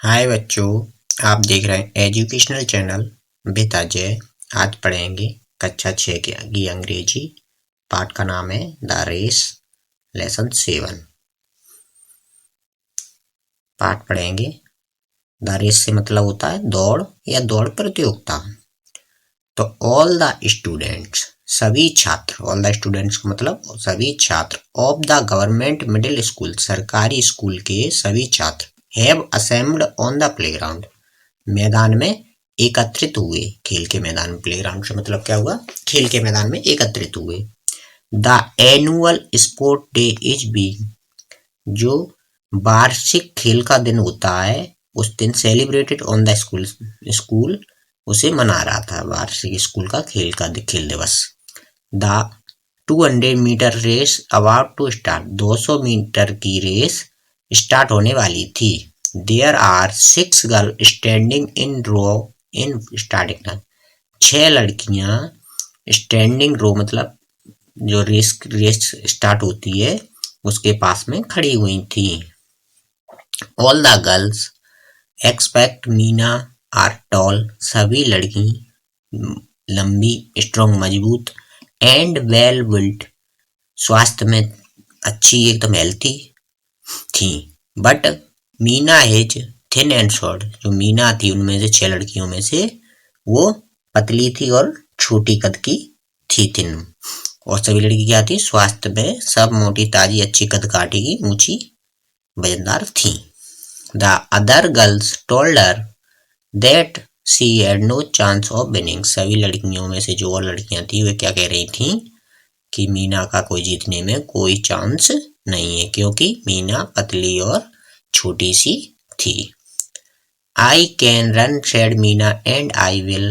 हाय बच्चों, आप देख रहे हैं एजुकेशनल चैनल विद अजय। आज पढ़ेंगे कक्षा 6 की अंग्रेजी। पाठ का नाम है द रेस। लेसन 7 पाठ पढ़ेंगे। द रेस से मतलब होता है दौड़ या दौड़ प्रतियोगिता। तो ऑल द स्टूडेंट्स, सभी छात्र, ऑल द स्टूडेंट्स का मतलब सभी छात्र of the government middle school, सरकारी स्कूल के सभी छात्र have assembled on the playground, मैदान में एकत्रित हुए। खेल के मैदान में, प्लेग्राउंड से मतलब क्या हुआ, खेल के मैदान में एकत्रित हुए। The annual sport day is being, जो वार्षिक खेल का दिन होता है उस दिन celebrated on the school, school उसे मना रहा था, वार्षिक स्कूल का खेल दिवस। The 200 meter race about to start, 200 meter की रेस स्टार्ट होने वाली थी। There are 6 girl standing in row in starting line, 6 लड़कियां स्टैंडिंग रो मतलब जो रेस स्टार्ट होती है उसके पास में खड़ी हुई थी। All the girls expect Meena are tall, सभी लड़की लंबी, स्ट्रॉन्ग, मजबूत, एंड वेल बिल्ट, स्वास्थ्य में अच्छी, एकदम हेल्थी थी। But Meena is thin and short, जो मीना थी उनमें से 6 लड़कियों में से वो पतली थी और छोटी कद की थी, थिन। और सभी लड़की क्या थी, स्वास्थ्य में सब मोटी ताजी अच्छी कद काठी की, ऊंची, वजनदार थी। The other girls told her that she had no chance of winning, सभी लड़कियों में से जो और लड़कियां थी वे क्या कह रही थी कि मीना का कोई जीतने में कोई चांस नहीं है, क्योंकि मीना पतली और छोटी सी थी। I can run said Meena and I will,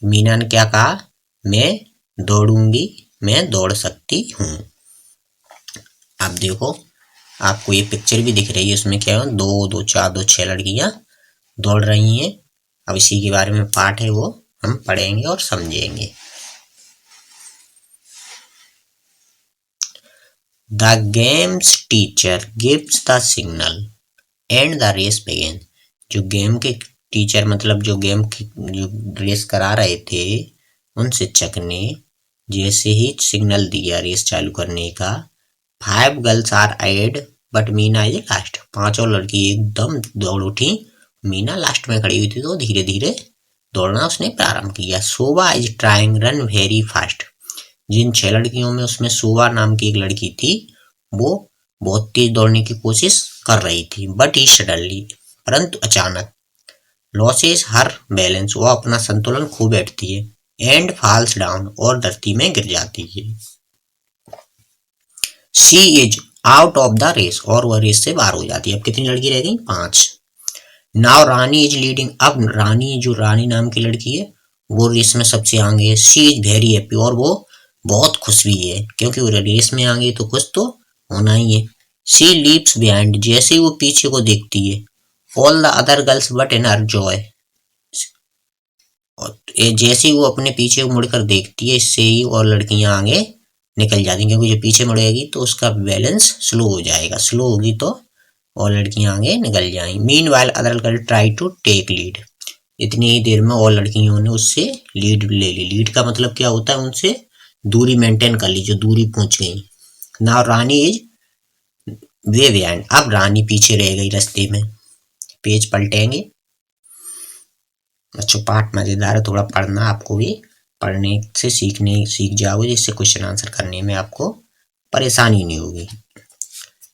Meena ने क्या कहा, मैं दौड़ूंगी, मैं दौड़ सकती हूँ। अब देखो, आपको ये पिक्चर भी दिख रही है, उसमें क्या है, 6 लड़कियां दौड़ रही हैं। अब इसी के बारे में पाठ है, वो हम पढ़ेंगे और समझेंगे। The game's teacher gives the signal and the race begins, जो गेम के टीचर मतलब जो गेम की जो रेस करा रहे थे उन शिक्षक ने जैसे ही सिग्नल दिया रेस चालू करने का, 5 girls are ahead but Meena is last, 5 और लड़की एकदम दौड़ उठी, मीना लास्ट में खड़ी हुई थी तो धीरे धीरे दौड़ना उसने प्रारंभ किया। Shobha is trying run very fast, जिन 6 लड़कियों में उसमें शोभा नाम की एक लड़की थी, वो बहुत तेज दौड़ने की कोशिश कर रही थी। बट ही सडनली, परंतु अचानक, लॉसेस हर बैलेंस, वो अपना संतुलन खो बैठती है, एंड फॉल्स डाउन, और धरती में गिर जाती है। She is out of the race, और वह रेस से बाहर हो जाती है। अब कितनी लड़की रह गई, 5। नाउ रानी इज लीडिंग, अब रानी, जो रानी नाम की लड़की है वो रेस में सबसे आगे है। शी इज वेरी हैप्पी, और वो बहुत खुश भी है, क्योंकि वो रेस में आगे तो खुश तो होना ही है। शी लीव्स बिहाइंड, जैसे ही वो पीछे को देखती है, all the other girls but in her Joy, जैसे ही वो अपने पीछे मुड़कर देखती है, इससे ही और लड़कियां आगे निकल जाती हैं, क्योंकि जब पीछे मुड़ेगी तो उसका बैलेंस स्लो हो जाएगा, स्लो होगी तो और लड़कियां आगे निकल जाएंगी। Meanwhile other girl try to take lead, इतनी ही देर में और लड़कियों ने उससे लीड ले ली। लीड का मतलब क्या होता है, उनसे दूरी मेंटेन कर ली, जो दूरी पहुंच गई। Now Rani is way behind, अब रानी पीछे रह गई रास्ते में। पेज पलटेंगे। अच्छा, पाठ मजेदार है, थोड़ा पढ़ना, आपको भी पढ़ने से सीख जाओगे, जिससे क्वेश्चन आंसर करने में आपको परेशानी नहीं होगी।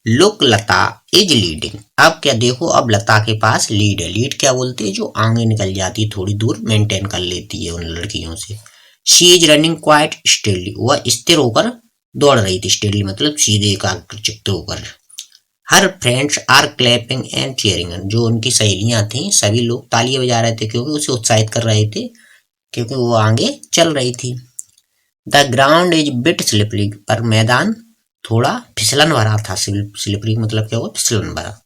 लुक लता इज लीडिंग, अब क्या देखो, अब लता के पास लीड है। लीड क्या बोलते हैं, जो आगे निकल जाती है, थोड़ी दूर मेंटेन कर लेती है उन लड़कियों से। She is running quite steadily, वह स्थिर होकर दौड़ रही थी, स्टेडली मतलब सीधे एकाग्रचित्त होकर। Her friends are clapping and cheering, जो उनकी सहेलियां थी सभी लोग तालियां बजा रहे थे, क्योंकि उसे उत्साहित कर रहे थे, क्योंकि वो आगे चल रही थी। The ground is bit slippery, पर मैदान थोड़ा फिसलन भरा था। स्लिपरी मतलब क्या हुआ, फिसलन भरा।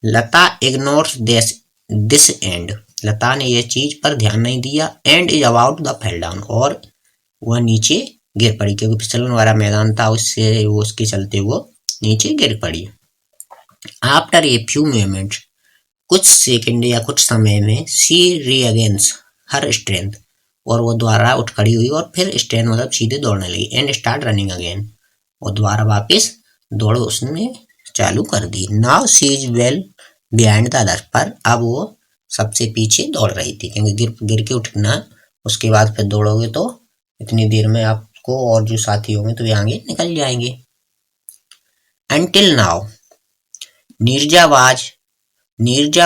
लता इग्नोर्स दिस एंड, लता ने यह चीज पर ध्यान नहीं दिया। And is about the fell down, और वह नीचे गिर पड़ी, क्योंकि फिसलन वाला मैदान था, उससे वो उसके चलते वो नीचे गिर पड़ी। आफ्टर ए फ्यू मोमेंट्स, कुछ सेकंड या कुछ समय में शी रीअगेन्स हर स्ट्रेंथ, और वो दोबारा उठ खड़ी हुई और फिर स्ट्रेंथ मतलब सीधे दौड़ने लगी। एंड स्टार्ट रनिंग अगेन, और दोबारा वापस दौड़ उसने चालू कर दी। Now she is well behind the other, पर अब वो सबसे पीछे दौड़ रही थी, क्योंकि गिर के उठना, उसके बाद फिर दौड़ोगे तो इतनी देर में आपको और जो साथी होंगे तो वे आगे निकल जाएंगे। Until now, Neerja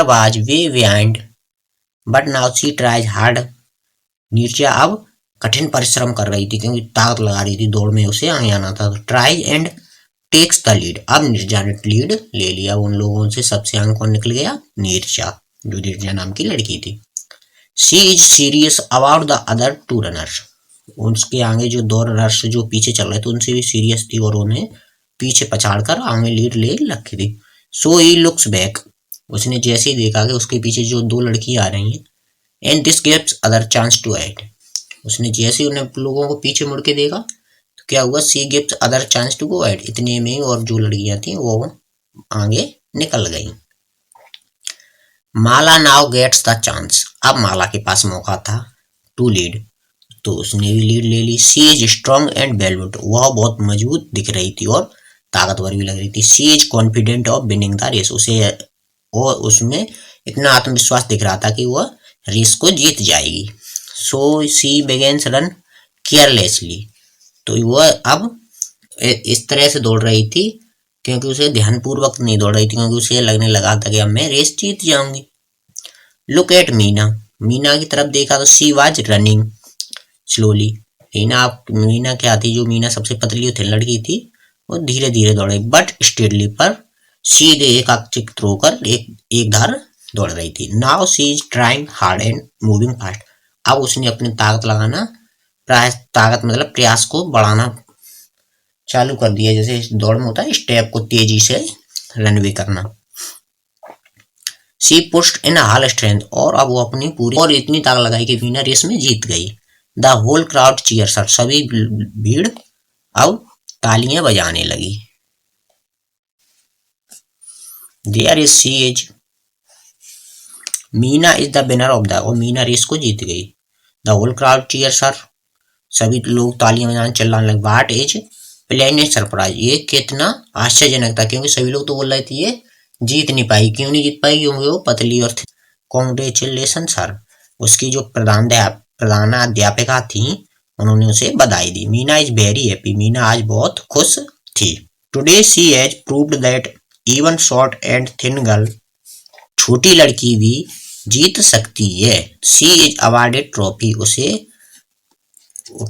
was way behind, but now she tries hard. Neerja अब कठिन परिश्रम कर रही थी, क्योंकि ताकत लगा रही थी दौड़ में, उसे आगे आना था। Tries and takes the lead, अब नीरजा ने लीड ले लिया। उन लोगों से सबसे आगे कौन निकल गया? नीरजा, जो नीरजा नाम की लड़की थी। She is serious about the other two runners, उसके आगे जो दो रनर्स जो पीछे चल रहे थे उनसे भी सीरियस थी और उन्हें पीछे पछाड़कर आगे लीड ले रखी थी। सो ही लुक्स बैक, उसने जैसे ही देखा कि उसके पीछे जो दो लड़की आ रही हैं, and this gives other chance to ahead, उसने जैसे ही उन्हें लोगों को पीछे मुड़ के देखा तो क्या हुआ? She gives other chance to go ahead, इतने में और जो लड़कियां थी वो आगे निकल गई। माला नाउ गेट्स द चांस, अब माला के पास मौका था टू लीड, तो उसने भी लीड ले ली। सी इज स्ट्रॉन्ग एंड वेलबुल्ड, वह बहुत मजबूत दिख रही थी और ताकतवर भी लग रही थी। She is confident of winning the race, उसे और उसमें इतना आत्मविश्वास दिख रहा था कि वह रेस को जीत जाएगी। सो सी बिगेन्स रन केयरलेसली, तो वह अब इस तरह से दौड़ रही थी क्योंकि उसे ध्यानपूर्वक नहीं दौड़ रही थी, क्योंकि उसे लगने लगा था कि अब मैं रेस जीत जाऊंगी। लुक एट मीना, मीना की तरफ देखा तो she was running slowly, Meena क्या थी? जो मीना सबसे पतली थी लड़की थी, वो धीरे धीरे दौड़े, बट स्टेडली, पर सीधे एकाचिक होकर एक धार दौड़ रही थी। Now she is trying hard and moving fast, अब उसने अपनी ताकत लगाना, ताकत मतलब प्रयास को बढ़ाना चालू कर दिया, जैसे दौड़ में होता है स्टेप को तेजी से रनवे करना। She pushed in hall strength, और अब वो अपनी पूरी और इतनी ताकत लगाई कि मीना रेस में जीत गई। The whole crowd cheers her, सभी भीड़ अब तालियां बजाने लगी। There is she is, Meena is the winner of the, और मीना रेस को जीत गई। The whole crowd cheers her, सभी लोग तालियां बजाने चिल्लाने लगे। व्हाट इज प्लेनेट सरप्राइज, ये कितना आश्चर्यजनक था, क्योंकि सभी लोग तो बोल रहे थे ये जीत नहीं पाई। क्यों नहीं जीत पाई? क्योंकि वो पतली और थी। कॉन्ग्रेचुलेशन सर, उसकी जो प्रधानाध्यापिका थी उन्होंने उसे बधाई दी। Meena is very happy, Meena आज बहुत खुश थी। Today she has proved that even short and thin girl, छोटी लड़की भी जीत सकती है। शी इज अवार्डेड ट्रॉफी, उसे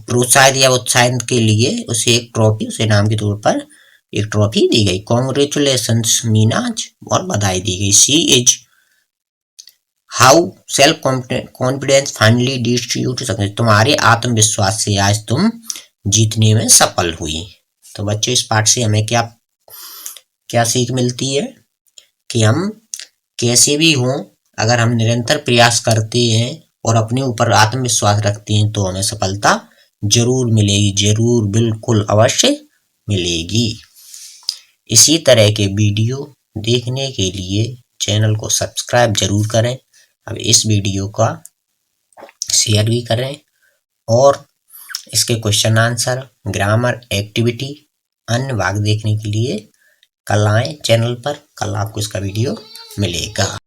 प्रोत्साहित या उत्साहित के लिए उसे एक ट्रॉफी, उसे नाम के तौर पर एक ट्रॉफी दी गई। कॉन्ग्रेचुलेशंस मीना, और बधाई दी गई। She is how self confidence finally reached you to success, तुम्हारे आत्मविश्वास से आज तुम जीतने में सफल हुई। तो बच्चों, इस पाठ से हमें क्या क्या सीख मिलती है कि हम कैसे भी हों, अगर हम निरंतर प्रयास करते हैं और अपने ऊपर आत्मविश्वास रखते हैं तो हमें सफलता जरूर मिलेगी, जरूर, बिल्कुल अवश्य मिलेगी। इसी तरह के वीडियो देखने के लिए चैनल को सब्सक्राइब जरूर करें। अब इस वीडियो का शेयर भी करें, और इसके क्वेश्चन आंसर, ग्रामर, एक्टिविटी, अन्य भाग देखने के लिए कल आएं चैनल पर। कल आपको इसका वीडियो मिलेगा।